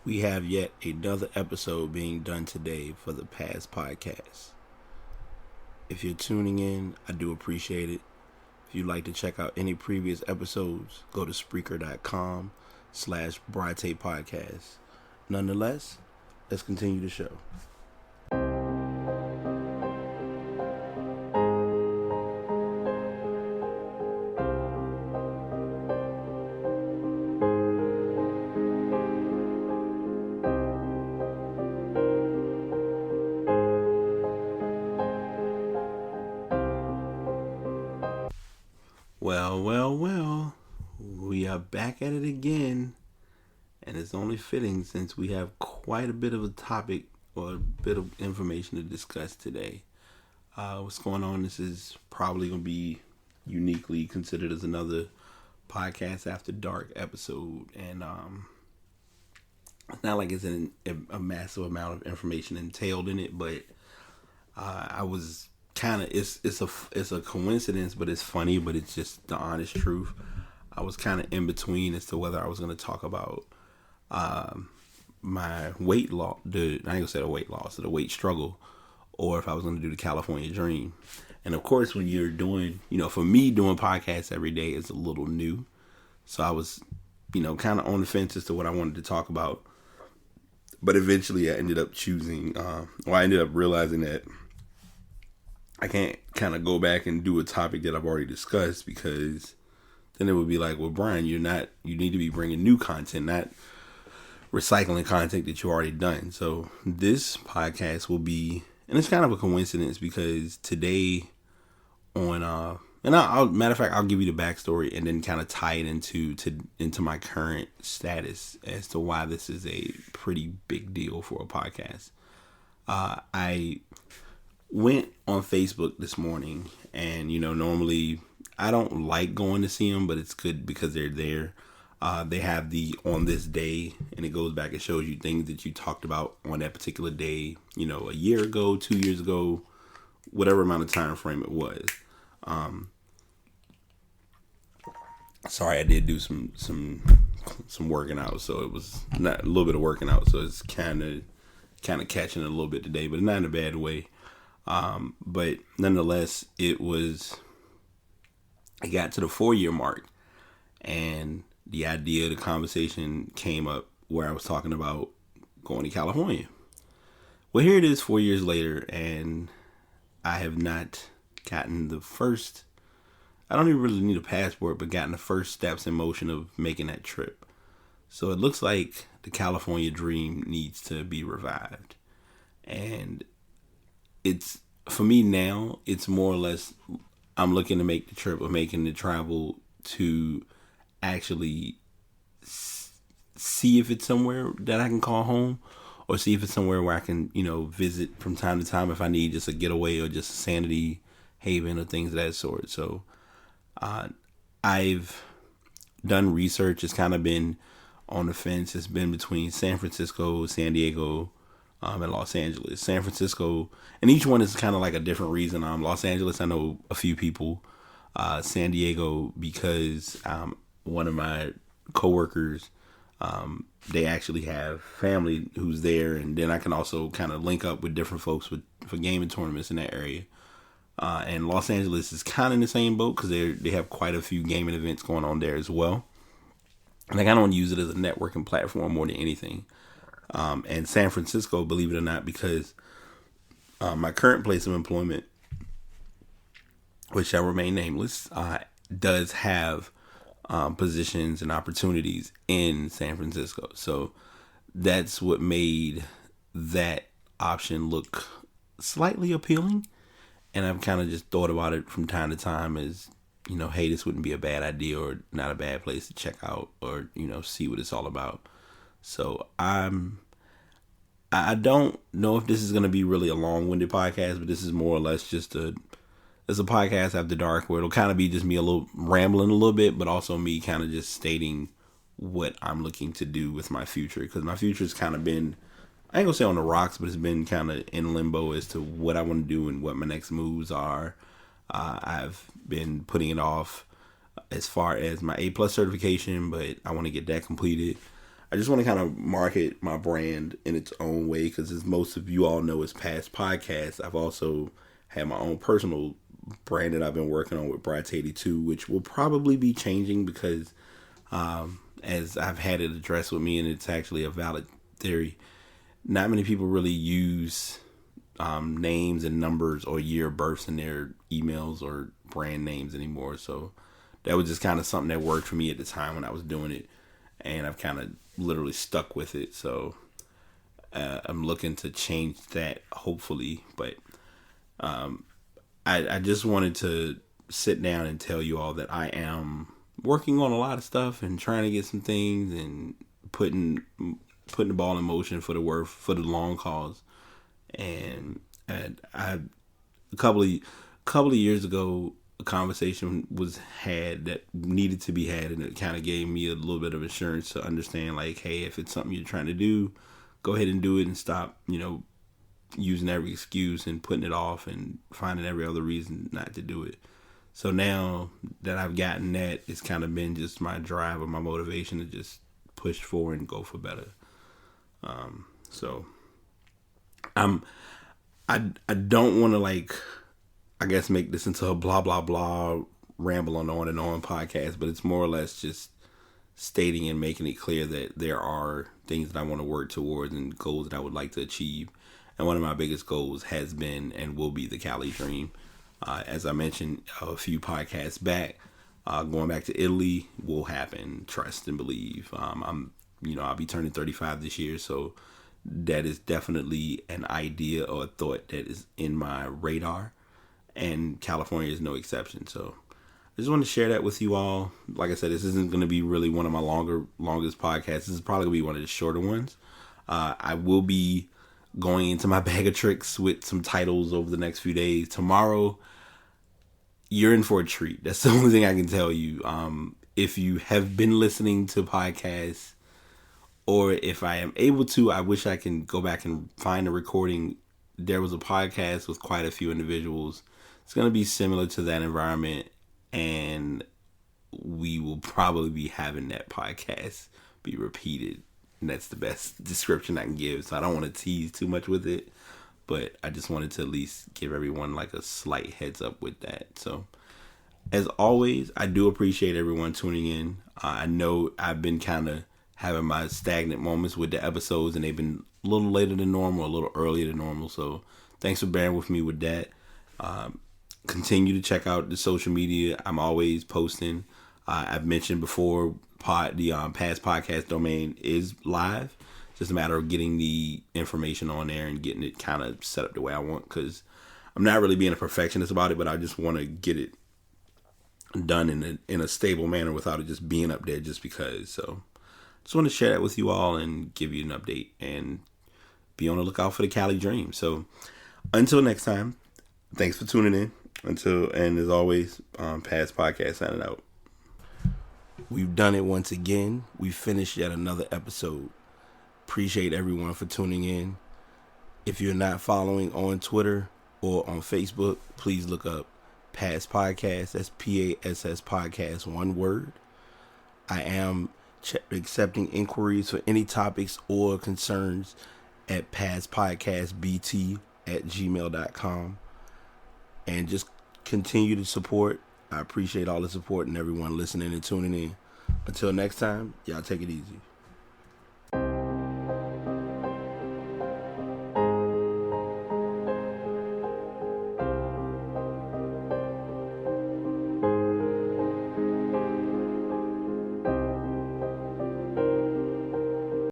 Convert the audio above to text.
We have yet another episode being done today for the past podcast. If you're tuning in, I do appreciate it. If you'd like to check out any previous episodes, go to Spreaker.com/Brite Podcast. Nonetheless, let's continue the show. Well, we are back at it again, and it's only fitting since we have quite a bit of a topic or a bit of information to discuss today. What's going on? This is probably going to be uniquely considered as another podcast after dark episode, and it's not like it's a massive amount of information entailed in it, but I was kind of it's a coincidence, but it's funny, but it's just the honest truth. I was kind of in between as to whether I was going to talk about my weight loss. I ain't gonna say the weight loss, the weight struggle, or if I was going to do the California Dream. And of course, when you're doing, for me, doing podcasts every day is a little new, so I was, kind of on the fence as to what I wanted to talk about. But eventually, I ended up choosing. I ended up realizing that I can't kind of go back and do a topic that I've already discussed, because then it would be like, well, Brian, you need to be bringing new content, not recycling content that you already done. So this podcast will be, and it's kind of a coincidence because today on, matter of fact, I'll give you the backstory and then kind of tie it into my current status as to why this is a pretty big deal for a podcast. I went on Facebook this morning, and normally I don't like going to see them, but it's good because they're there. They have the on this day, and it goes back and shows you things that you talked about on that particular day, a year ago, 2 years ago, whatever amount of time frame it was. Sorry, I did do some working out, so it was not a little bit of working out, so it's kind of catching it a little bit today, but not in a bad way. But nonetheless, it got to the 4-year mark, and the idea of the conversation came up where I was talking about going to California. Well, here it is 4 years later, and I have not gotten the first, I don't even really need a passport, but gotten the first steps in motion of making that trip. So it looks like the California Dream needs to be revived. And it's, for me now, it's more or less, I'm looking to make the trip or making the travel to actually see if it's somewhere that I can call home, or see if it's somewhere where I can, visit from time to time if I need just a getaway or just a sanity haven or things of that sort. So I've done research. It's kind of been on the fence. It's been between San Francisco, San Diego, and Los Angeles. San Francisco, and each one is kind of like a different reason. Los Angeles, I know a few people. San Diego, because one of my coworkers, they actually have family who's there, and then I can also kind of link up with different folks for gaming tournaments in that area. And Los Angeles is kind of in the same boat because they have quite a few gaming events going on there as well. And I kind of want to use it as a networking platform more than anything. And San Francisco, believe it or not, because my current place of employment, which shall remain nameless, does have positions and opportunities in San Francisco. So that's what made that option look slightly appealing. And I've kind of just thought about it from time to time as, hey, this wouldn't be a bad idea or not a bad place to check out or, see what it's all about. So I don't know if this is going to be really a long-winded podcast, but this is more or less just it's a podcast after dark where it'll kind of be just me a little rambling a little bit, but also me kind of just stating what I'm looking to do with my future. Because my future's kind of been, I ain't gonna say on the rocks, but it's been kind of in limbo as to what I want to do and what my next moves are. I've been putting it off as far as my A+ certification, but I want to get that completed. I just want to kind of market my brand in its own way, because as most of you all know, as Past Podcasts, I've also had my own personal brand that I've been working on with Bright82, which will probably be changing because as I've had it addressed with me, and it's actually a valid theory, not many people really use names and numbers or year of births in their emails or brand names anymore. So that was just kind of something that worked for me at the time when I was doing it, and I've kind of literally stuck with it. So I'm looking to change that, hopefully. But I just wanted to sit down and tell you all that I am working on a lot of stuff and trying to get some things and putting the ball in motion for the long cause. And I a couple of years ago, a conversation was had that needed to be had, and it kind of gave me a little bit of assurance to understand, like, hey, if it's something you're trying to do, go ahead and do it, and stop, using every excuse and putting it off and finding every other reason not to do it. So now that I've gotten that, it's kind of been just my drive or my motivation to just push forward and go for better. So I don't want to, I guess, make this into a blah blah blah ramble on and on podcast, but it's more or less just stating and making it clear that there are things that I want to work towards and goals that I would like to achieve. And one of my biggest goals has been and will be the Cali Dream. As I mentioned a few podcasts back, going back to Italy will happen. Trust and believe. I'll be turning 35 this year, so that is definitely an idea or a thought that is in my radar, and California is no exception. So I just want to share that with you all. Like I said, this isn't going to be really one of my longest podcasts. This is probably going to be one of the shorter ones. I will be going into my bag of tricks with some titles over the next few days. Tomorrow, you're in for a treat. That's the only thing I can tell you. If you have been listening to podcasts, or if I am able to, I wish I can go back and find a recording. There was a podcast with quite a few individuals. It's going to be similar to that environment, and we will probably be having that podcast be repeated. And that's the best description I can give. So I don't want to tease too much with it, but I just wanted to at least give everyone a slight heads up with that. So as always, I do appreciate everyone tuning in. I know I've been kind of having my stagnant moments with the episodes, and they've been a little later than normal, a little earlier than normal. So thanks for bearing with me with that. Continue to check out the social media. I'm always posting. I've mentioned before, the Past Podcast domain is live. Just a matter of getting the information on there and getting it kind of set up the way I want, because I'm not really being a perfectionist about it, but I just want to get it done in a stable manner without it just being up there just because. So just want to share that with you all and give you an update, and be on the lookout for the Cali Dream. So until next time, thanks for tuning in. And as always, Past Podcast signing out. We've done it once again. We finished yet another episode. Appreciate everyone for tuning in. If you're not following on Twitter or on Facebook, please look up Past Podcast. That's PASS Podcast, one word. I am accepting inquiries for any topics or concerns at pastpodcastbt@gmail.com. And just continue to support. I appreciate all the support and everyone listening and tuning in. Until next time, y'all take it easy.